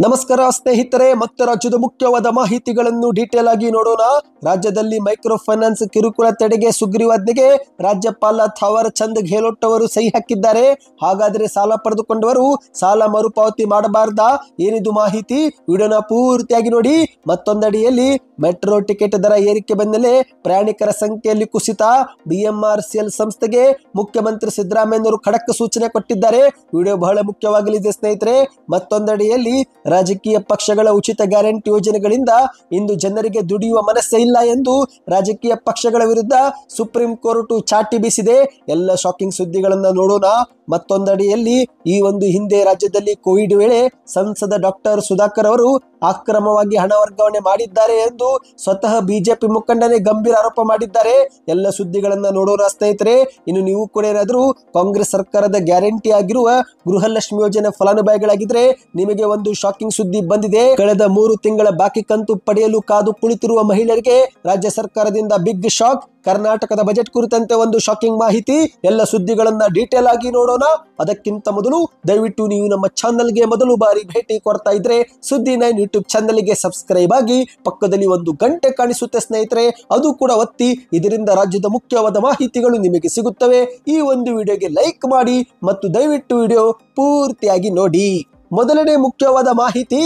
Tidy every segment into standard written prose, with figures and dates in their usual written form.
ನಮಸ್ಕಾರ ಸ್ನೇಹಿತರೆ, ಮತ್ತೆ ರಾಜ್ಯದ ಮುಖ್ಯವಾದ ಮಾಹಿತಿಗಳನ್ನು ಡೀಟೇಲ್ ಆಗಿ ನೋಡೋಣ. ರಾಜ್ಯದಲ್ಲಿ ಮೈಕ್ರೋ ಫೈನಾನ್ಸ್ ಕಿರುಕುಳ ತಡೆಗೆ ಸುಗ್ರೀವಾಜ್ಞೆಗೆ ರಾಜ್ಯಪಾಲ ಥಾವರ್ ಚಂದ್ ಗೆಹ್ಲೋಟ್ ಅವರು ಸಹಿ ಹಾಕಿದ್ದಾರೆ. ಹಾಗಾದ್ರೆ ಸಾಲ ಪಡೆದುಕೊಂಡವರು ಸಾಲ ಮರುಪಾವತಿ ಮಾಡಬಾರ್ದಾ? ಏನಿದು ಮಾಹಿತಿ? ವಿಡಿಯೋನ ಪೂರ್ತಿಯಾಗಿ ನೋಡಿ. ಮತ್ತೊಂದಡಿಯಲ್ಲಿ ಮೆಟ್ರೋ ಟಿಕೆಟ್ ದರ ಏರಿಕೆ ಬೆನ್ನಲ್ಲೇ ಪ್ರಯಾಣಿಕರ ಸಂಖ್ಯೆಯಲ್ಲಿ ಕುಸಿತ. ಬಿಎಂಆರ್ಸಿಎಲ್ ಸಂಸ್ಥೆಗೆ ಮುಖ್ಯಮಂತ್ರಿ ಸಿದ್ದರಾಮಯ್ಯನವರು ಖಡಕ್ ಸೂಚನೆ ಕೊಟ್ಟಿದ್ದಾರೆ. ವಿಡಿಯೋ ಬಹಳ ಮುಖ್ಯವಾಗಲಿದೆ ಸ್ನೇಹಿತರೆ. ಮತ್ತೊಂದಡಿಯಲ್ಲಿ ರಾಜಕೀಯ ಪಕ್ಷಗಳ ಉಚಿತ ಗ್ಯಾರಂಟಿ ಯೋಜನೆಗಳಿಂದ ಇಂದು ಜನರಿಗೆ ದುಡಿಯುವ ಮನಸ್ಸೇ ಇಲ್ಲ ಎಂದು ರಾಜಕೀಯ ಪಕ್ಷಗಳ ವಿರುದ್ಧ ಸುಪ್ರೀಂ ಕೋರ್ಟ್ ಚಾಟಿ ಬೀಸಿದೆ. ಎಲ್ಲ ಶಾಕಿಂಗ್ ಸುದ್ದಿಗಳನ್ನ ನೋಡೋಣ. ಮತ್ತೊಂದಡಿಯಲ್ಲಿ ಈ ಒಂದು ಹಿಂದೆ ರಾಜ್ಯದಲ್ಲಿ ಕೋವಿಡ್ ವೇಳೆ ಸಂಸದ ಡಾಕ್ಟರ್ ಸುಧಾಕರ್ ಅವರು ಅಕ್ರಮವಾಗಿ ಹಣ ವರ್ಗಾವಣೆ ಮಾಡಿದ್ದಾರೆ ಎಂದು ಸ್ವತಃ ಬಿಜೆಪಿ ಮುಖಂಡನೇ ಗಂಭೀರ ಆರೋಪ ಮಾಡಿದ್ದಾರೆ. ಎಲ್ಲ ಸುದ್ದಿಗಳನ್ನ ನೋಡೋಣ ಸ್ನೇಹಿತರೆ. ಇನ್ನು ನೀವು ಕೂಡ ಏನಾದರೂ ಕಾಂಗ್ರೆಸ್ ಸರ್ಕಾರದ ಗ್ಯಾರಂಟಿ ಆಗಿರುವ ಗೃಹಲಕ್ಷ್ಮಿ ಯೋಜನೆ ಫಲಾನುಭವಿಗಳಾಗಿದ್ರೆ ನಿಮಗೆ ಒಂದು ಶಾಕಿಂಗ್ ಸುದ್ದಿ ಬಂದಿದೆ. ಕಳೆದ 3 ತಿಂಗಳ ಬಾಕಿ ಕಂತು ಪಡೆಯಲು ಕಾದು ಕುಳಿತಿರುವ ಮಹಿಳೆಯರಿಗೆ ರಾಜ್ಯ ಸರ್ಕಾರದಿಂದ ಬಿಗ್ ಶಾಕ್. ಕರ್ನಾಟಕದ ಬಜೆಟ್ ಕುರಿತಂತೆ ಒಂದು ಶಾಕಿಂಗ್ ಮಾಹಿತಿ. ಎಲ್ಲ ಸುದ್ದಿಗಳನ್ನ ಡೀಟೇಲ್ ಆಗಿ ನೋಡೋಣ. ಅದಕ್ಕಿಂತ ಮೊದಲು ದಯವಿಟ್ಟು ನೀವು ನಮ್ಮ ಚಾನೆಲ್ಗೆ ಮೊದಲು ಬಾರಿ ಭೇಟಿ ಕೊಡ್ತಾ ಇದ್ರೆ ಸುದ್ದಿ9 ಯೂಟ್ಯೂಬ್ ಚಾನೆಲ್ಗೆ ಸಬ್ಸ್ಕ್ರೈಬ್ ಆಗಿ ಪಕ್ಕದಲ್ಲಿ ಒಂದು ಗಂಟೆ ಕಾಣಿಸುತ್ತೆ ಸ್ನೇಹಿತರೆ, ಅದು ಕೂಡ ಒತ್ತಿ. ಇದರಿಂದ ರಾಜ್ಯದ ಮುಖ್ಯವಾದ ಮಾಹಿತಿಗಳು ನಿಮಗೆ ಸಿಗುತ್ತವೆ. ಈ ಒಂದು ವಿಡಿಯೋಗೆ ಲೈಕ್ ಮಾಡಿ ಮತ್ತು ದಯವಿಟ್ಟು ವಿಡಿಯೋ ಪೂರ್ತಿಯಾಗಿ ನೋಡಿ. ಮೊದಲನೇ ಮುಖ್ಯವಾದ ಮಾಹಿತಿ,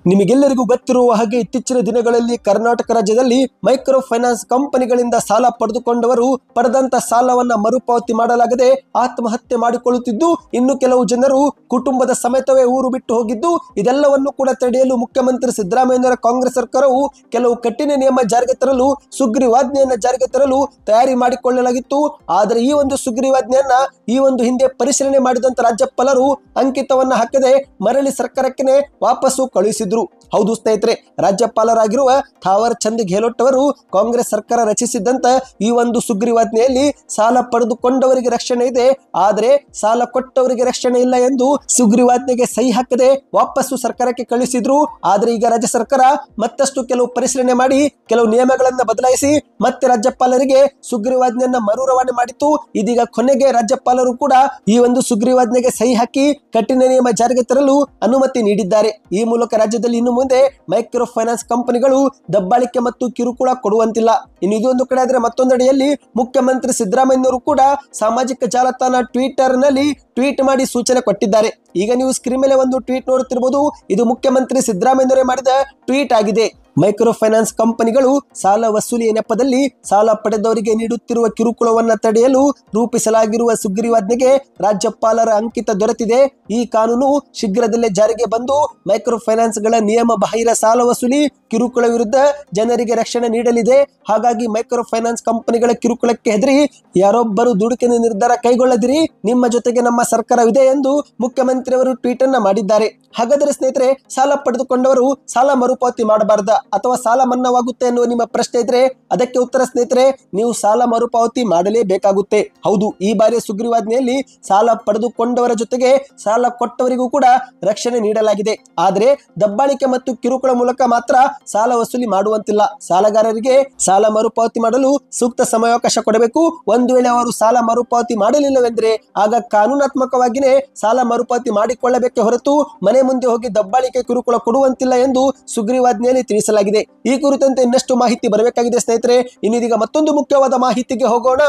ನಿಮಗೆಲ್ಲರಿಗೂ ಗೊತ್ತಿರುವ ಹಾಗೆ ಇತ್ತೀಚಿನ ದಿನಗಳಲ್ಲಿ ಕರ್ನಾಟಕ ರಾಜ್ಯದಲ್ಲಿ ಮೈಕ್ರೋ ಫೈನಾನ್ಸ್ ಕಂಪನಿಗಳಿಂದ ಸಾಲ ಪಡೆದುಕೊಂಡವರು ಪಡೆದಂತ ಸಾಲವನ್ನ ಮರುಪಾವತಿ ಮಾಡಲಾಗದೆ ಆತ್ಮಹತ್ಯೆ ಮಾಡಿಕೊಳ್ಳುತ್ತಿದ್ದು, ಇನ್ನು ಕೆಲವು ಜನರು ಕುಟುಂಬದ ಸಮೇತವೇ ಊರು ಬಿಟ್ಟು ಹೋಗಿದ್ದು, ಇದೆಲ್ಲವನ್ನು ಕೂಡ ತಡೆಯಲು ಮುಖ್ಯಮಂತ್ರಿ ಸಿದ್ದರಾಮಯ್ಯನವರ ಕಾಂಗ್ರೆಸ್ ಸರ್ಕಾರವು ಕೆಲವು ಕಠಿಣ ನಿಯಮ ಜಾರಿಗೆ ತರಲು ಸುಗ್ರೀವಾಜ್ಞೆಯನ್ನ ಜಾರಿಗೆ ತರಲು ತಯಾರಿ ಮಾಡಿಕೊಳ್ಳಲಾಗಿತ್ತು. ಆದರೆ ಈ ಒಂದು ಸುಗ್ರೀವಾಜ್ಞೆಯನ್ನ ಈ ಒಂದು ಹಿಂದೆ ಪರಿಶೀಲನೆ ಮಾಡಿದಂತ ರಾಜ್ಯಪಾಲರು ಅಂಕಿತವನ್ನ ಹಾಕದೆ ಮರಳಿ ಸರ್ಕಾರಕ್ಕೆ ವಾಪಸ್ಸು ಕಳುಹಿಸಿದ್ರು. ಹೌದು ಸ್ನೇಹಿತರೆ, ರಾಜ್ಯಪಾಲರಾಗಿರುವ ಥಾವರ್ ಚಂದ್ ಗೆಹ್ಲೋಟ್ ಅವರು ಕಾಂಗ್ರೆಸ್ ಸರ್ಕಾರ ರಚಿಸಿದ್ದಂತ ಈ ಒಂದು ಸುಗ್ರೀವಾಜ್ಞೆಯಲ್ಲಿ ಸಾಲ ಪಡೆದುಕೊಂಡವರಿಗೆ ರಕ್ಷಣೆ ಇದೆ, ಆದರೆ ಸಾಲ ಕೊಟ್ಟವರಿಗೆ ರಕ್ಷಣೆ ಇಲ್ಲ ಎಂದು ಸುಗ್ರೀವಾಜ್ಞೆಗೆ ಸಹಿ ಹಾಕದೆ ವಾಪಸ್ಸು ಸರ್ಕಾರಕ್ಕೆ ಕಳುಹಿಸಿದ್ರು. ಆದ್ರೆ ಈಗ ರಾಜ್ಯ ಸರ್ಕಾರ ಮತ್ತಷ್ಟು ಕೆಲವು ಪರಿಶೀಲನೆ ಮಾಡಿ ಕೆಲವು ನಿಯಮಗಳನ್ನ ಬದಲಾಯಿಸಿ ಮತ್ತೆ ರಾಜ್ಯಪಾಲರಿಗೆ ಸುಗ್ರೀವಾಜ್ಞೆಯನ್ನ ಮರು ರವಾನೆ ಮಾಡಿತ್ತು. ಇದೀಗ ಕೊನೆಗೆ ರಾಜ್ಯಪಾಲರು ಕೂಡ ಈ ಒಂದು ಸುಗ್ರೀವಾಜ್ಞೆಗೆ ಸಹಿ ಹಾಕಿ ಕಠಿಣ ನಿಯಮ ಜಾರಿಗೆ ತರಲು ಅನುಮತಿ ನೀಡಿದ್ದಾರೆ. ಈ ಮೂಲಕ ರಾಜ್ಯದಲ್ಲಿ ಇನ್ನು ಮುಂದೆ ಮೈಕ್ರೋ ಫೈನಾನ್ಸ್ ಕಂಪನಿಗಳು ದಬ್ಬಾಳಿಕೆ ಮತ್ತು ಕಿರುಕುಳ ಕೊಡುವಂತಿಲ್ಲ. ಇನ್ನು ಇದೊಂದು ಕಡೆ ಆದ್ರೆ ಮತ್ತೊಂದೆಡೆಯಲ್ಲಿ ಮುಖ್ಯಮಂತ್ರಿ ಸಿದ್ದರಾಮಯ್ಯನವರು ಕೂಡ ಸಾಮಾಜಿಕ ಜಾಲತಾಣ ಟ್ವಿಟರ್ ನಲ್ಲಿ ಟ್ವೀಟ್ ಮಾಡಿ ಸೂಚನೆ ಕೊಟ್ಟಿದ್ದಾರೆ. ಈಗ ನೀವು ಸ್ಕ್ರೀನ್ ಮೇಲೆ ಒಂದು ಟ್ವೀಟ್ ನೋಡುತ್ತಿರಬಹುದು. ಇದು ಮುಖ್ಯಮಂತ್ರಿ ಸಿದ್ದರಾಮಯ್ಯನವರೇ ಮಾಡಿದ ಟ್ವೀಟ್ ಆಗಿದೆ. ಮೈಕ್ರೋ ಫೈನಾನ್ಸ್ ಕಂಪನಿಗಳು ಸಾಲ ವಸೂಲಿಯ ನೆಪದಲ್ಲಿ ಸಾಲ ಪಡೆದವರಿಗೆ ನೀಡುತ್ತಿರುವ ಕಿರುಕುಳವನ್ನ ತಡೆಯಲು ರೂಪಿಸಲಾಗಿರುವ ಸುಗ್ರೀವಾಜ್ಞೆಗೆ ರಾಜ್ಯಪಾಲರ ಅಂಕಿತ ದೊರೆತಿದೆ. ಈ ಕಾನೂನು ಶೀಘ್ರದಲ್ಲೇ ಜಾರಿಗೆ ಬಂದು ಮೈಕ್ರೋ ಫೈನಾನ್ಸ್ಗಳ ನಿಯಮ ಬಾಹಿರ ಸಾಲ ವಸೂಲಿ ಕಿರುಕುಳ ವಿರುದ್ಧ ಜನರಿಗೆ ರಕ್ಷಣೆ ನೀಡಲಿದೆ. ಹಾಗಾಗಿ ಮೈಕ್ರೋ ಫೈನಾನ್ಸ್ ಕಂಪನಿಗಳ ಕಿರುಕುಳಕ್ಕೆ ಹೆದರಿ ಯಾರೊಬ್ಬರು ದುಡುಕಿನ ನಿರ್ಧಾರ ಕೈಗೊಳ್ಳದಿರಿ, ನಿಮ್ಮ ಜೊತೆಗೆ ನಮ್ಮ ಸರ್ಕಾರವಿದೆ ಎಂದು ಮುಖ್ಯಮಂತ್ರಿಯವರು ಟ್ವೀಟ್ ಅನ್ನ ಮಾಡಿದ್ದಾರೆ. ಹಾಗಾದರೆ ಸ್ನೇಹಿತರೆ, ಸಾಲ ಪಡೆದುಕೊಂಡವರು ಸಾಲ ಮರುಪಾವತಿ ಮಾಡಬಾರ್ದಾ ಅಥವಾ ಸಾಲ ಮನ್ನಾವಾಗುತ್ತೆ ಎನ್ನುವ ನಿಮ್ಮ ಪ್ರಶ್ನೆ ಇದ್ರೆ ಅದಕ್ಕೆ ಉತ್ತರ ಸ್ನೇಹಿತರೆ, ನೀವು ಸಾಲ ಮರುಪಾವತಿ ಮಾಡಲೇಬೇಕಾಗುತ್ತೆ. ಹೌದು, ಈ ಬಾರಿಯ ಸುಗ್ರೀವಾಜ್ಞೆಯಲ್ಲಿ ಸಾಲ ಪಡೆದುಕೊಂಡವರ ಜೊತೆಗೆ ಸಾಲ ಕೊಟ್ಟವರಿಗೂ ಕೂಡ ರಕ್ಷಣೆ ನೀಡಲಾಗಿದೆ. ಆದರೆ ದಬ್ಬಾಳಿಕೆ ಮತ್ತು ಕಿರುಕುಳ ಮೂಲಕ ಮಾತ್ರ ಸಾಲ ವಸೂಲಿ ಮಾಡುವಂತಿಲ್ಲ. ಸಾಲಗಾರರಿಗೆ ಸಾಲ ಮರುಪಾವತಿ ಮಾಡಲು ಸೂಕ್ತ ಸಮಯಾವಕಾಶ ಕೊಡಬೇಕು. ಒಂದು ವೇಳೆ ಅವರು ಸಾಲ ಮರುಪಾವತಿ ಮಾಡಲಿಲ್ಲವೆಂದ್ರೆ ಆಗ ಕಾನೂನಾತ್ಮಕವಾಗಿಯೇ ಸಾಲ ಮರುಪಾವತಿ ಮಾಡಿಕೊಳ್ಳಬೇಕೆ ಹೊರತು ಮನೆ ಮುಂದೆ ಹೋಗಿ ದಬ್ಬಾಳಿಕೆ ಕಿರುಕುಳ ಕೊಡುವಂತಿಲ್ಲ ಎಂದು ಸುಗ್ರೀವಾಜ್ಞೆಯಲ್ಲಿ ತಿಳಿಸಲಾಗಿದೆ. ಈ ಕುರಿತಂತೆ ಇನ್ನಷ್ಟು ಮಾಹಿತಿ ಬರಬೇಕಾಗಿದೆ ಸ್ನೇಹಿತರೆ. ಇನ್ನೀಗ ಮತ್ತೊಂದು ಮುಖ್ಯವಾದ ಮಾಹಿತಿಗೆ ಹೋಗೋಣ.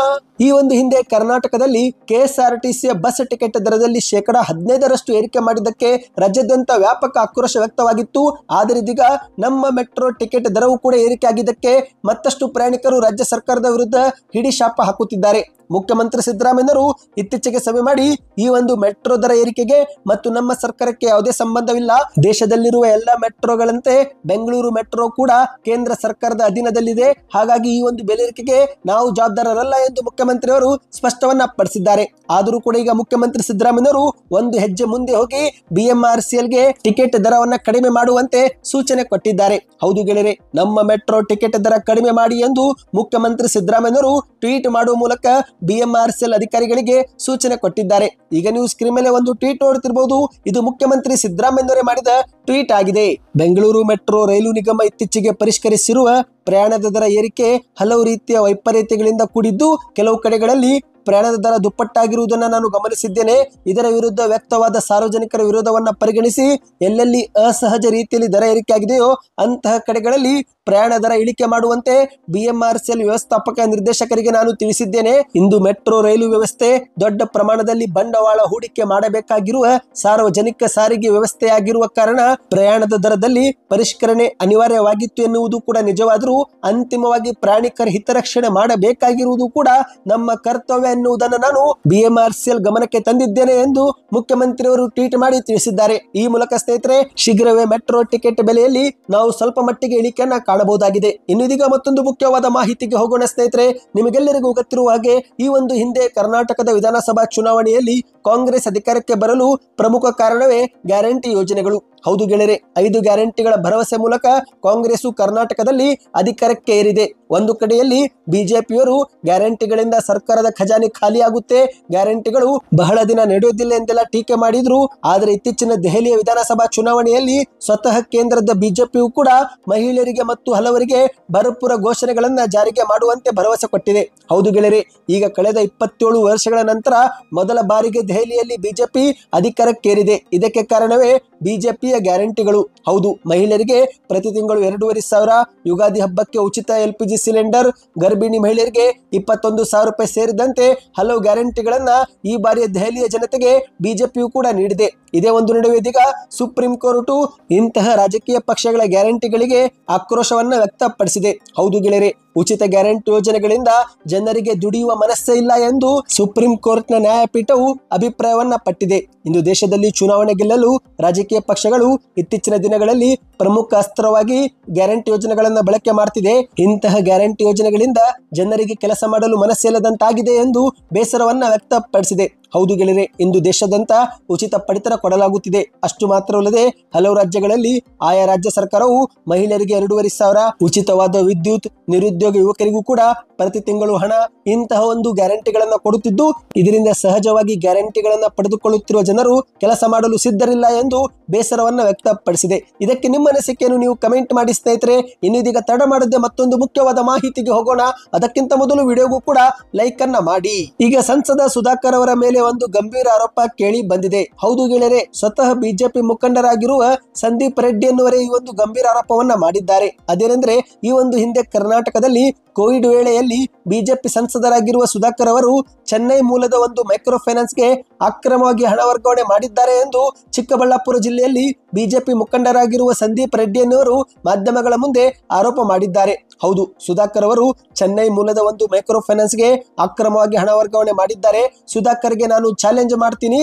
ಈ ಒಂದು ಹಿಂದೆ ಕರ್ನಾಟಕದಲ್ಲಿ ಕೆಎಸ್ಆರ್ಟಿಸಿಯ ಬಸ್ ಟಿಕೆಟ್ ದರದಲ್ಲಿ 15% ಏರಿಕೆ ಮಾಡಿದ್ದಕ್ಕೆ ರಾಜ್ಯಾದ್ಯಂತ ವ್ಯಾಪಕ ಆಕ್ರೋಶ ವ್ಯಕ್ತವಾಗಿತ್ತು. ಆದರೆ ಇದೀಗ ನಮ್ಮ ಮೆಟ್ರೋ ಟಿಕೆಟ್ ದರವು ಕೂಡ ಏರಿಕೆ ಆಗಿದ್ದಕ್ಕೆ ಮತ್ತಷ್ಟು ಪ್ರಯಾಣಿಕರು ರಾಜ್ಯ ಸರ್ಕಾರದ ವಿರುದ್ಧ ಹಿಡಿಶಾಪ ಹಾಕುತ್ತಿದ್ದಾರೆ. ಮುಖ್ಯಮಂತ್ರಿ ಸಿದ್ದರಾಮಯ್ಯನವರು ಇತ್ತೀಚೆಗೆ ಸಭೆ ಮಾಡಿ ಈ ಒಂದು ಮೆಟ್ರೋ ದರ ಏರಿಕೆಗೆ ಮತ್ತು ನಮ್ಮ ಸರ್ಕಾರಕ್ಕೆ ಯಾವುದೇ ಸಂಬಂಧವಿಲ್ಲ, ದೇಶದಲ್ಲಿರುವ ಎಲ್ಲ ಮೆಟ್ರೋಗಳಂತೆ ಬೆಂಗಳೂರು ಮೆಟ್ರೋ ಕೂಡ ಕೇಂದ್ರ ಸರ್ಕಾರದ ಅಧೀನದಲ್ಲಿದೆ, ಹಾಗಾಗಿ ಈ ಒಂದು ಬೆಲೆ ಏರಿಕೆಗೆ ನಾವು ಜವಾಬ್ದಾರರಲ್ಲ ಎಂದು ಮುಖ್ಯಮಂತ್ರಿಯವರು ಸ್ಪಷ್ಟವನ್ನ ಪಡಿಸಿದ್ದಾರೆ. ಆದರೂ ಕೂಡ ಈಗ ಮುಖ್ಯಮಂತ್ರಿ ಸಿದ್ದರಾಮಯ್ಯನವರು ಒಂದು ಹೆಜ್ಜೆ ಮುಂದೆ ಹೋಗಿ ಬಿಎಂಆರ್ಸಿಎಲ್ಗೆ ಟಿಕೆಟ್ ದರವನ್ನ ಕಡಿಮೆ ಮಾಡುವಂತೆ ಸೂಚನೆ ಕೊಟ್ಟಿದ್ದಾರೆ. ಹೌದು ಗೆಳೆಯರೆ, ನಮ್ಮ ಮೆಟ್ರೋ ಟಿಕೆಟ್ ದರ ಕಡಿಮೆ ಮಾಡಿ ಎಂದು ಮುಖ್ಯಮಂತ್ರಿ ಸಿದ್ದರಾಮಯ್ಯನವರು ಟ್ವೀಟ್ ಮಾಡುವ ಮೂಲಕ ಬಿಎಂಆರ್ಸಿಎಲ್ ಅಧಿಕಾರಿಗಳಿಗೆ ಸೂಚನೆ ಕೊಟ್ಟಿದ್ದಾರೆ. ಈಗ ನೀವು ಸ್ಕ್ರೀನ್ ಮೇಲೆ ಒಂದು ಟ್ವೀಟ್ ನೋಡುತ್ತಿರಬಹುದು. ಇದು ಮುಖ್ಯಮಂತ್ರಿ ಸಿದ್ದರಾಮಯ್ಯನವರೇ ಮಾಡಿದ ಟ್ವೀಟ್ ಆಗಿದೆ. ಬೆಂಗಳೂರು ಮೆಟ್ರೋ ರೈಲು ನಿಗಮ ಇತ್ತೀಚೆಗೆ ಪರಿಷ್ಕರಿಸಿರುವ ಪ್ರಯಾಣದ ದರ ಏರಿಕೆ ಹಲವು ರೀತಿಯ ವೈಪರೀತ್ಯಗಳಿಂದ ಕೂಡಿದ್ದು, ಕೆಲವು ಕಡೆಗಳಲ್ಲಿ ಪ್ರಯಾಣದ ದರ ದುಪ್ಪಟ್ಟಾಗಿರುವುದನ್ನು ನಾನು ಗಮನಿಸಿದ್ದೇನೆ. ಇದರ ವಿರುದ್ಧ ವ್ಯಕ್ತವಾದ ಸಾರ್ವಜನಿಕರ ವಿರೋಧವನ್ನ ಪರಿಗಣಿಸಿ ಎಲ್ಲೆಲ್ಲಿ ಅಸಹಜ ರೀತಿಯಲ್ಲಿ ದರ ಏರಿಕೆ ಆಗಿದೆಯೋ ಅಂತಹ ಕಡೆಗಳಲ್ಲಿ ಪ್ರಯಾಣ ದರ ಇಳಿಕೆ ಮಾಡುವಂತೆ BMRCL ವ್ಯವಸ್ಥಾಪಕ ನಿರ್ದೇಶಕರಿಗೆ ನಾನು ತಿಳಿಸಿದ್ದೇನೆ. ಇಂದು ಮೆಟ್ರೋ ರೈಲು ವ್ಯವಸ್ಥೆ ದೊಡ್ಡ ಪ್ರಮಾಣದಲ್ಲಿ ಬಂಡವಾಳ ಹೂಡಿಕೆ ಮಾಡಬೇಕಾಗಿರುವ ಸಾರ್ವಜನಿಕ ಸಾರಿಗೆ ವ್ಯವಸ್ಥೆಯಾಗಿರುವ ಕಾರಣ ಪ್ರಯಾಣದ ದರದಲ್ಲಿ ಪರಿಷ್ಕರಣೆ ಅನಿವಾರ್ಯವಾಗಿತ್ತು ಎನ್ನುವುದು ಕೂಡ ನಿಜವಾದರೂ ಅಂತಿಮವಾಗಿ ಪ್ರಯಾಣಿಕರ ಹಿತರಕ್ಷಣೆ ಮಾಡಬೇಕಾಗಿರುವುದು ಕೂಡ ನಮ್ಮ ಕರ್ತವ್ಯ ಎನ್ನುವುದನ್ನು ನಾನು BMRCL ಗಮನಕ್ಕೆ ತಂದಿದ್ದೇನೆ ಎಂದು ಮುಖ್ಯಮಂತ್ರಿಯವರು ಟ್ವೀಟ್ ಮಾಡಿ ತಿಳಿಸಿದ್ದಾರೆ. ಈ ಮೂಲಕ ಸ್ನೇಹಿತರೆ, ಶೀಘ್ರವೇ ಮೆಟ್ರೋ ಟಿಕೆಟ್ ಬೆಲೆಯಲ್ಲಿ ನಾವು ಸ್ವಲ್ಪ ಮಟ್ಟಿಗೆ ಇಳಿಕೆಯನ್ನ ಕಾಣಬಹುದಾಗಿದೆ. ಇನ್ನು ಇದೀಗ ಮತ್ತೊಂದು ಮುಖ್ಯವಾದ ಮಾಹಿತಿಗೆ ಹೋಗೋಣ ಸ್ನೇಹಿತರೆ. ನಿಮಗೆಲ್ಲರಿಗೂ ಗೊತ್ತಿರುವ ಹಾಗೆ ಈ ಒಂದು ಹಿಂದೆ ಕರ್ನಾಟಕದ ವಿಧಾನಸಭಾ ಚುನಾವಣೆಯಲ್ಲಿ ಕಾಂಗ್ರೆಸ್ ಅಧಿಕಾರಕ್ಕೆ ಬರಲು ಪ್ರಮುಖ ಕಾರಣವೇ ಗ್ಯಾರಂಟಿ ಯೋಜನೆಗಳು. ಹೌದು ಗೆಳೆಯರೆ, 5 ಗ್ಯಾರಂಟಿಗಳ ಭರವಸೆ ಮೂಲಕ ಕಾಂಗ್ರೆಸ್ ಕರ್ನಾಟಕದಲ್ಲಿ ಅಧಿಕಾರಕ್ಕೆ ಏರಿದೆ. ಒಂದು ಕಡೆಯಲ್ಲಿ ಬಿಜೆಪಿಯವರು ಗ್ಯಾರಂಟಿಗಳಿಂದ ಸರ್ಕಾರದ ಖಜಾನೆ ಖಾಲಿಯಾಗುತ್ತೆ, ಗ್ಯಾರಂಟಿಗಳು ಬಹಳ ದಿನ ನಡೆಯೋದಿಲ್ಲ ಎಂದೆಲ್ಲ ಟೀಕೆ ಮಾಡಿದ್ರು. ಆದರೆ ಇತ್ತೀಚಿನ ದೆಹಲಿಯ ವಿಧಾನಸಭಾ ಚುನಾವಣೆಯಲ್ಲಿ ಸ್ವತಃ ಕೇಂದ್ರದ ಬಿಜೆಪಿಯು ಕೂಡ ಮಹಿಳೆಯರಿಗೆ ಮತ್ತು ಹಲವರಿಗೆ ಭರಪೂರ ಘೋಷಣೆಗಳನ್ನ ಜಾರಿಗೆ ಮಾಡುವಂತೆ ಭರವಸೆ ಕೊಟ್ಟಿದೆ. ಹೌದು ಗೆಳೆಯರೆ, ಈಗ ಕಳೆದ 27 ವರ್ಷಗಳ ನಂತರ ಮೊದಲ ಬಾರಿಗೆ ದೆಹಲಿಯಲ್ಲಿ ಬಿಜೆಪಿ ಅಧಿಕಾರಕ್ಕೇರಿದೆ. ಇದಕ್ಕೆ ಕಾರಣವೇ ಬಿಜೆಪಿಯ ಗ್ಯಾರಂಟಿಗಳು. ಹೌದು, ಮಹಿಳೆಯರಿಗೆ ಪ್ರತಿ ತಿಂಗಳು 2,500, ಯುಗಾದಿ ಹಬ್ಬಕ್ಕೆ ಉಚಿತ LPG ಸಿಲಿಂಡರ್, ಗರ್ಭಿಣಿ ಮಹಿಳೆಯರಿಗೆ 21,000 ರೂಪಾಯಿ ಸೇರಿದಂತೆ ಹಲವು ಗ್ಯಾರಂಟಿಗಳನ್ನ ಈ ಬಾರಿಯ ದೆಹಲಿಯ ಜನತೆಗೆ ಬಿಜೆಪಿಯು ಕೂಡ ನೀಡಿದೆ. ಇದೇ ಒಂದು ನಡುವೆ ಇದೀಗ ಸುಪ್ರೀಂ ಕೋರ್ಟ್ ಇಂತಹ ರಾಜಕೀಯ ಪಕ್ಷಗಳ ಗ್ಯಾರಂಟಿಗಳಿಗೆ ಆಕ್ರೋಶವನ್ನ ವ್ಯಕ್ತಪಡಿಸಿದೆ. ಹೌದು ಗೆಳೆಯರೆ, ಉಚಿತ ಗ್ಯಾರಂಟಿ ಯೋಜನೆಗಳಿಂದ ಜನರಿಗೆ ದುಡಿಯುವ ಮನಸ್ಸೇ ಇಲ್ಲ ಎಂದು ಸುಪ್ರೀಂ ಕೋರ್ಟ್ನ ನ್ಯಾಯಪೀಠವು ಅಭಿಪ್ರಾಯವನ್ನ ಪಟ್ಟಿದೆ. ಇಂದು ದೇಶದಲ್ಲಿ ಚುನಾವಣೆ ಗೆಲ್ಲಲು ರಾಜಕೀಯ ಪಕ್ಷಗಳು ಇತ್ತೀಚಿನ ದಿನಗಳಲ್ಲಿ ಪ್ರಮುಖ ಅಸ್ತ್ರವಾಗಿ ಗ್ಯಾರಂಟಿ ಯೋಜನೆಗಳನ್ನ ಬಳಕೆ ಮಾಡ್ತಿದೆ. ಇಂತಹ ಗ್ಯಾರಂಟಿ ಯೋಜನೆಗಳಿಂದ ಜನರಿಗೆ ಕೆಲಸ ಮಾಡಲು ಮನಸ್ಸಿಲ್ಲದಂತಾಗಿದೆ ಎಂದು ಬೇಸರವನ್ನ ವ್ಯಕ್ತಪಡಿಸಿದೆ. ಹೌದು ಗೆಳೆಯರೆ, ಇಂದು ದೇಶಾದ್ಯಂತ ಉಚಿತ ಪಡಿತರ ಕೊಡಲಾಗುತ್ತಿದೆ. ಅಷ್ಟು ಮಾತ್ರವಲ್ಲದೆ ಹಲವು ರಾಜ್ಯಗಳಲ್ಲಿ ಆಯಾ ರಾಜ್ಯ ಸರ್ಕಾರವು ಮಹಿಳೆಯರಿಗೆ 2,500, ಉಚಿತವಾದ ವಿದ್ಯುತ್, ನಿರುದ್ಯೋಗ ಯುವಕರಿಗೂ ಕೂಡ ಪ್ರತಿ ತಿಂಗಳು ಹಣ, ಇಂತಹ ಒಂದು ಗ್ಯಾರಂಟಿಗಳನ್ನ ಕೊಡುತ್ತಿದ್ದು, ಇದರಿಂದ ಸಹಜವಾಗಿ ಗ್ಯಾರಂಟಿಗಳನ್ನ ಪಡೆದುಕೊಳ್ಳುತ್ತಿರುವ ಜನರು ಕೆಲಸ ಮಾಡಲು ಸಿದ್ಧರಿಲ್ಲ ಎಂದು ಬೇಸರವನ್ನ ವ್ಯಕ್ತಪಡಿಸಿದೆ. ಇದಕ್ಕೆ ನಿಮ್ಮ ಅನಿಸಿಕೆಯನ್ನು ನೀವು ಕಮೆಂಟ್ ಮಾಡಿ ಸ್ನೇಹಿತರೆ. ಇನ್ನಿದೀಗ ತಡ ಮಾಡದೆ ಮತ್ತೊಂದು ಮುಖ್ಯವಾದ ಮಾಹಿತಿಗೆ ಹೋಗೋಣ. ಅದಕ್ಕಿಂತ ಮೊದಲು ವಿಡಿಯೋಗೂ ಕೂಡ ಲೈಕ್ ಅನ್ನ ಮಾಡಿ. ಈಗ ಸಂಸದ ಸುಧಾಕರ್ ಅವರ ಮೇಲೆ ಒಂದು ಗಂಭೀರ ಆರೋಪ ಕೇಳಿ ಬಂದಿದೆ. ಹೌದು ಗೆಳೆಯರೆ, ಸ್ವತಃ ಬಿಜೆಪಿ ಮುಖಂಡರಾಗಿರುವ ಸಂದೀಪ್ ರೆಡ್ಡಿ ಎನ್ನುವರೇ ಈ ಒಂದು ಗಂಭೀರ ಆರೋಪವನ್ನ ಮಾಡಿದ್ದಾರೆ. ಅದೇನೆಂದ್ರೆ, ಈ ಒಂದು ಹಿಂದೆ ಕರ್ನಾಟಕದಲ್ಲಿ ಕೋವಿಡ್ ವೇಳೆಯಲ್ಲಿ ಬಿಜೆಪಿ ಸಂಸದರಾಗಿರುವ ಸುಧಾಕರ್ ಅವರು ಚೆನ್ನೈ ಮೂಲದ ಒಂದು ಮೈಕ್ರೋ ಫೈನಾನ್ಸ್ಗೆ ಅಕ್ರಮವಾಗಿ ಹಣ ವರ್ಗಾವಣೆ ಮಾಡಿದ್ದಾರೆ ಎಂದು ಚಿಕ್ಕಬಳ್ಳಾಪುರ ಜಿಲ್ಲೆಯಲ್ಲಿ ಬಿಜೆಪಿ ಮುಖಂಡರಾಗಿರುವ ಸಂದೀಪ್ ರೆಡ್ಡಿ ಎನ್ನುವರು ಮಾಧ್ಯಮಗಳ ಮುಂದೆ ಆರೋಪ ಮಾಡಿದ್ದಾರೆ. ಹೌದು, ಸುಧಾಕರ್ ಅವರು ಚೆನ್ನೈ ಮೂಲದ ಒಂದು ಮೈಕ್ರೋ ಫೈನಾನ್ಸ್ಗೆ ಅಕ್ರಮವಾಗಿ ಹಣ ವರ್ಗಾವಣೆ ಮಾಡಿದ್ದಾರೆ. ಸುಧಾಕರ್ಗೆ ನಾನು ಚಾಲೆಂಜ್ ಮಾಡ್ತೀನಿ,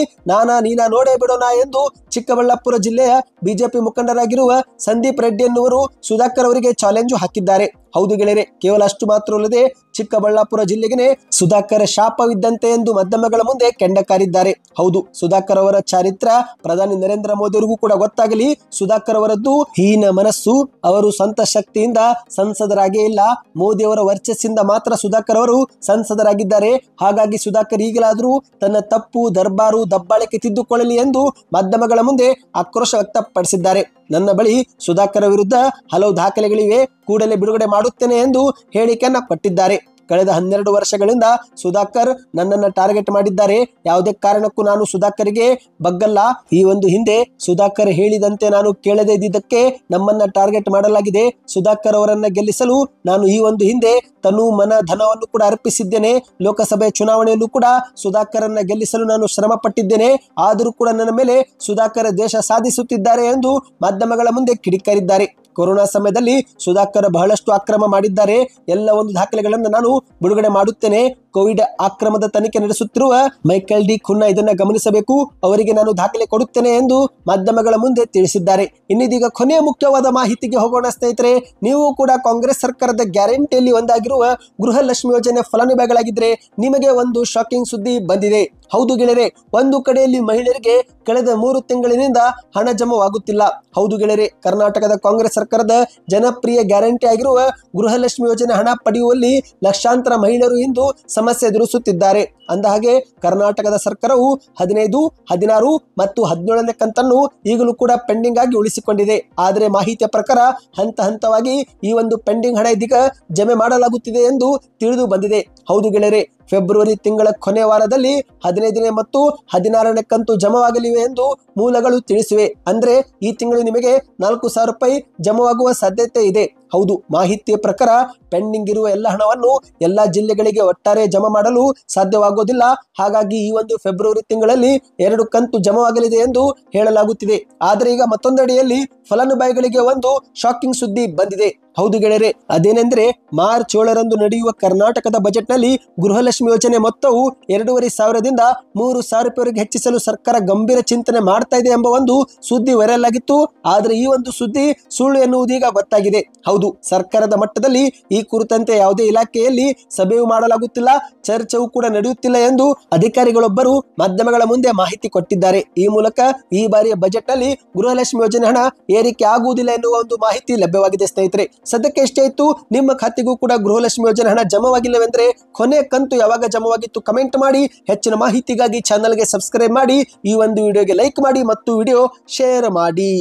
ನೀನಾ ನೋಡೇ ಬಿಡೋಣ ಎಂದು ಚಿಕ್ಕಬಳ್ಳಾಪುರ ಜಿಲ್ಲೆಯ ಬಿಜೆಪಿ ಮುಖಂಡರಾಗಿರುವ ಸಂದೀಪ್ ರೆಡ್ಡಿ ಎನ್ನುವರು ಸುಧಾಕರ್ ಅವರಿಗೆ ಚಾಲೆಂಜ್ ಹಾಕಿದ್ದಾರೆ. ಹೌದು ಗೆಳೆಯರೆ, ಕೇವಲ ಅಷ್ಟು ಮಾತ್ರವಲ್ಲದೆ ಚಿಕ್ಕಬಳ್ಳಾಪುರ ಜಿಲ್ಲೆಗೆ ಸುಧಾಕರ್ ಶಾಪವಿದ್ದಂತೆ ಎಂದು ಮಾಧ್ಯಮಗಳ ಮುಂದೆ ಕೆಂಡ ಕಾರಿದ್ದಾರೆ. ಹೌದು, ಸುಧಾಕರ್ ಅವರ ಚಾರಿತ್ರ್ಯ ಪ್ರಧಾನಿ ನರೇಂದ್ರ ಮೋದಿ ಅವರಿಗೂ ಕೂಡ ಗೊತ್ತಾಗಲಿ. ಸುಧಾಕರ್ ಅವರದ್ದು ಹೀನ ಮನಸ್ಸು. ಅವರು ಸ್ವಂತ ಶಕ್ತಿಯಿಂದ ಸಂಸದರಾಗೇ ಇಲ್ಲ, ಮೋದಿ ಅವರ ವರ್ಚಸ್ಸಿಂದ ಮಾತ್ರ ಸುಧಾಕರ್ ಅವರು ಸಂಸದರಾಗಿದ್ದಾರೆ. ಹಾಗಾಗಿ ಸುಧಾಕರ್ ಈಗಲಾದರೂ ತನ್ನ ತಪ್ಪು, ದರ್ಬಾರು, ದಬ್ಬಾಳಿಕೆ ತಿದ್ದುಕೊಳ್ಳಲಿ ಎಂದು ಮಾಧ್ಯಮಗಳ ಮುಂದೆ ಆಕ್ರೋಶ ವ್ಯಕ್ತಪಡಿಸಿದ್ದಾರೆ. ನನ್ನ ಬಳಿ ಸುಧಾಕರ್ ವಿರುದ್ಧ ಹಲವು ದಾಖಲೆಗಳಿವೆ, ಕೂಡಲೇ ಬಿಡುಗಡೆ ಮಾಡುತ್ತೇನೆ ಎಂದು ಹೇಳಿಕೆಯನ್ನ ಕೊಟ್ಟಿದ್ದಾರೆ. ಕಳೆದ 12 ವರ್ಷಗಳಿಂದ ಸುಧಾಕರ್ ನನ್ನನ್ನು ಟಾರ್ಗೆಟ್ ಮಾಡಿದ್ದಾರೆ. ಯಾವುದೇ ಕಾರಣಕ್ಕೂ ನಾನು ಸುಧಾಕರ್ಗೆ ಬಗ್ಗಲ್ಲ. ಈ ಒಂದು ಹಿಂದೆ ಸುಧಾಕರ್ ಹೇಳಿದಂತೆ ನಾನು ಕೇಳದೇ ಇದ್ದಿದ್ದಕ್ಕೆ ನಮ್ಮನ್ನ ಟಾರ್ಗೆಟ್ ಮಾಡಲಾಗಿದೆ. ಸುಧಾಕರ್ ಅವರನ್ನ ಗೆಲ್ಲಿಸಲು ನಾನು ಈ ಒಂದು ಹಿಂದೆ ತನು, ಮನ, ಧನವನ್ನು ಕೂಡ ಅರ್ಪಿಸಿದ್ದೇನೆ. ಲೋಕಸಭೆ ಚುನಾವಣೆಯಲ್ಲೂ ಕೂಡ ಸುಧಾಕರನ್ನ ಗೆಲ್ಲಿಸಲು ನಾನು ಶ್ರಮ ಪಟ್ಟಿದ್ದೇನೆ. ಆದರೂ ಕೂಡ ನನ್ನ ಮೇಲೆ ಸುಧಾಕರ್ ದೇಶ ಸಾಧಿಸುತ್ತಿದ್ದಾರೆ ಎಂದು ಮಾಧ್ಯಮಗಳ ಮುಂದೆ ಕಿಡಿಕಾರಿದ್ದಾರೆ. ಕೊರೋನಾ ಸಮಯದಲ್ಲಿ ಸುಧಾಕರ್ ಬಹಳಷ್ಟು ಅಕ್ರಮ ಮಾಡಿದ್ದಾರೆ. ಎಲ್ಲ ಒಂದು ದಾಖಲೆಗಳನ್ನು ನಾನು ಬಿಡುಗಡೆ ಮಾಡುತ್ತೇನೆ. ಕೋವಿಡ್ ಅಕ್ರಮದ ತನಿಖೆ ನಡೆಸುತ್ತಿರುವ ಮೈಕೆಲ್ ಡಿ ಖುನ್ನಾ ಇದನ್ನ ಗಮನಿಸಬೇಕು, ಅವರಿಗೆ ನಾನು ದಾಖಲೆ ಕೊಡುತ್ತೇನೆ ಎಂದು ಮಾಧ್ಯಮಗಳ ಮುಂದೆ ತಿಳಿಸಿದ್ದಾರೆ. ಇನ್ನಿದೀಗ ಕೊನೆಯ ಮುಖ್ಯವಾದ ಮಾಹಿತಿಗೆ ಹೋಗೋಣ ಸ್ನೇಹಿತರೆ. ನೀವು ಕೂಡ ಕಾಂಗ್ರೆಸ್ ಸರ್ಕಾರದ ಗ್ಯಾರಂಟಿಯಲ್ಲಿ ಒಂದಾಗಿರುವ ಗೃಹಲಕ್ಷ್ಮಿ ಯೋಜನೆ ಫಲಾನುಭವಿಗಳಾಗಿದ್ರೆ ನಿಮಗೆ ಒಂದು ಶಾಕಿಂಗ್ ಸುದ್ದಿ ಬಂದಿದೆ. ಹೌದು ಗೆಳೆಯರೆ, ಒಂದು ಕಡೆಯಲ್ಲಿ ಮಹಿಳೆಯರಿಗೆ ಕಳೆದ 3 ತಿಂಗಳಿನಿಂದ ಹಣ ಜಮಾವಾಗುತ್ತಿಲ್ಲ. ಹೌದು ಗೆಳೆಯರೆ, ಕರ್ನಾಟಕದ ಕಾಂಗ್ರೆಸ್ ಸರ್ಕಾರದ ಜನಪ್ರಿಯ ಗ್ಯಾರಂಟಿ ಆಗಿರುವ ಗೃಹಲಕ್ಷ್ಮಿ ಯೋಜನೆ ಹಣ ಪಡೆಯುವಲ್ಲಿ ಲಕ್ಷಾಂತರ ಮಹಿಳೆಯರು ಇಂದು ಸಮಸ್ಯೆ ಎದುರಿಸುತ್ತಿದ್ದಾರೆ. ಅಂದಹಾಗೆ ಕರ್ನಾಟಕದ ಸರ್ಕಾರವು 15, 16 ಮತ್ತು 17ನೇ ಕಂತನ್ನು ಈಗಲೂ ಕೂಡ ಪೆಂಡಿಂಗ್ ಆಗಿ ಉಳಿಸಿಕೊಂಡಿದೆ. ಆದರೆ ಮಾಹಿತಿಯ ಪ್ರಕಾರ ಹಂತ ಹಂತವಾಗಿ ಈ ಒಂದು ಪೆಂಡಿಂಗ್ ಹಣ ಇದೀಗ ಜಮೆ ಮಾಡಲಾಗುತ್ತಿದೆ ಎಂದು ತಿಳಿದು ಬಂದಿದೆ. ಹೌದು ಗೆಳೆಯರೆ, ಫೆಬ್ರವರಿ ತಿಂಗಳ ಕೊನೆ ವಾರದಲ್ಲಿ 15ನೇ ಮತ್ತು 16ನೇ ಕಂತು ಜಮಾವಾಗಲಿವೆ ಎಂದು ಮೂಲಗಳು ತಿಳಿಸಿವೆ. ಅಂದ್ರೆ ಈ ತಿಂಗಳು ನಿಮಗೆ 4,000 ರೂಪಾಯಿ ಜಮಾವಾಗುವ ಸಾಧ್ಯತೆ ಇದೆ. ಹೌದು, ಮಾಹಿತಿಯ ಪ್ರಕಾರ ಪೆಂಡಿಂಗ್ ಇರುವ ಎಲ್ಲ ಹಣವನ್ನು ಎಲ್ಲಾ ಜಿಲ್ಲೆಗಳಿಗೆ ಒಟ್ಟಾರೆ ಜಮಾ ಮಾಡಲು ಸಾಧ್ಯವಾಗುವುದಿಲ್ಲ. ಹಾಗಾಗಿ ಈ ಒಂದು ಫೆಬ್ರವರಿ ತಿಂಗಳಲ್ಲಿ 2 ಕಂತು ಜಮಾವಾಗಲಿದೆ ಎಂದು ಹೇಳಲಾಗುತ್ತಿದೆ. ಆದರೆ ಈಗ ಮತ್ತೊಂದೆಡೆಯಲ್ಲಿ ಫಲಾನುಭವಿಗಳಿಗೆ ಒಂದು ಶಾಕಿಂಗ್ ಸುದ್ದಿ ಬಂದಿದೆ. ಹೌದು ಗೆಳೆಯರೆ, ಅದೇನೆಂದ್ರೆ ಮಾರ್ಚ್ 7ರಂದು ನಡೆಯುವ ಕರ್ನಾಟಕದ ಬಜೆಟ್ನಲ್ಲಿ ಗೃಹಲಕ್ಷ್ಮಿ ಯೋಜನೆ ಮೊತ್ತವು 2,500ದಿಂದ 3,000 ರೂಪಾಯಿವರೆಗೆ ಹೆಚ್ಚಿಸಲು ಸರ್ಕಾರ ಗಂಭೀರ ಚಿಂತನೆ ಮಾಡ್ತಾ ಇದೆ ಎಂಬ ಒಂದು ಸುದ್ದಿ ವೈರಲ್ ಆಗಿತ್ತು. ಆದ್ರೆ ಈ ಒಂದು ಸುದ್ದಿ ಸುಳ್ಳು ಎನ್ನುವುದೀಗ ಗೊತ್ತಾಗಿದೆ. ಹೌದು, ಸರ್ಕಾರದ ಮಟ್ಟದಲ್ಲಿ ಈ ಕುರಿತಂತೆ ಯಾವುದೇ ಇಲಾಖೆಯಲ್ಲಿ ಸಭೆಯೂ ಮಾಡಲಾಗುತ್ತಿಲ್ಲ, ಚರ್ಚೆಯೂ ಕೂಡ ನಡೆಯುತ್ತಿಲ್ಲ ಎಂದು ಅಧಿಕಾರಿಗಳೊಬ್ಬರು ಮಾಧ್ಯಮಗಳ ಮುಂದೆ ಮಾಹಿತಿ ಕೊಟ್ಟಿದ್ದಾರೆ. ಈ ಮೂಲಕ ಈ ಬಾರಿಯ ಬಜೆಟ್ ನಲ್ಲಿ ಗೃಹಲಕ್ಷ್ಮಿ ಯೋಜನೆ ಹಣ ಏರಿಕೆ ಆಗುವುದಿಲ್ಲ ಎನ್ನುವ ಒಂದು ಮಾಹಿತಿ ಲಭ್ಯವಾಗಿದೆ. ಸ್ನೇಹಿತರೆ, ಸದ್ಯಕ್ಕೆ ಎಷ್ಟೇ ಇತ್ತು, ನಿಮ್ಮ ಖಾತೆಗೂ ಕೂಡ ಗೃಹಲಕ್ಷ್ಮಿ ಯೋಜನೆ ಹಣ ಜಮಾವಾಗಿಲ್ಲವೆಂದ್ರೆ ಕೊನೆ ಕಂತು ಯಾವಾಗ ಜಮಾವಾಗಿತ್ತು ಕಮೆಂಟ್ ಮಾಡಿ. ಹೆಚ್ಚಿನ ಮಾಹಿತಿಗಾಗಿ ಚಾನಲ್ಗೆ ಸಬ್ಸ್ಕ್ರೈಬ್ ಮಾಡಿ, ಈ ಒಂದು ವಿಡಿಯೋಗೆ ಲೈಕ್ ಮಾಡಿ ಮತ್ತು ವಿಡಿಯೋ ಶೇರ್ ಮಾಡಿ.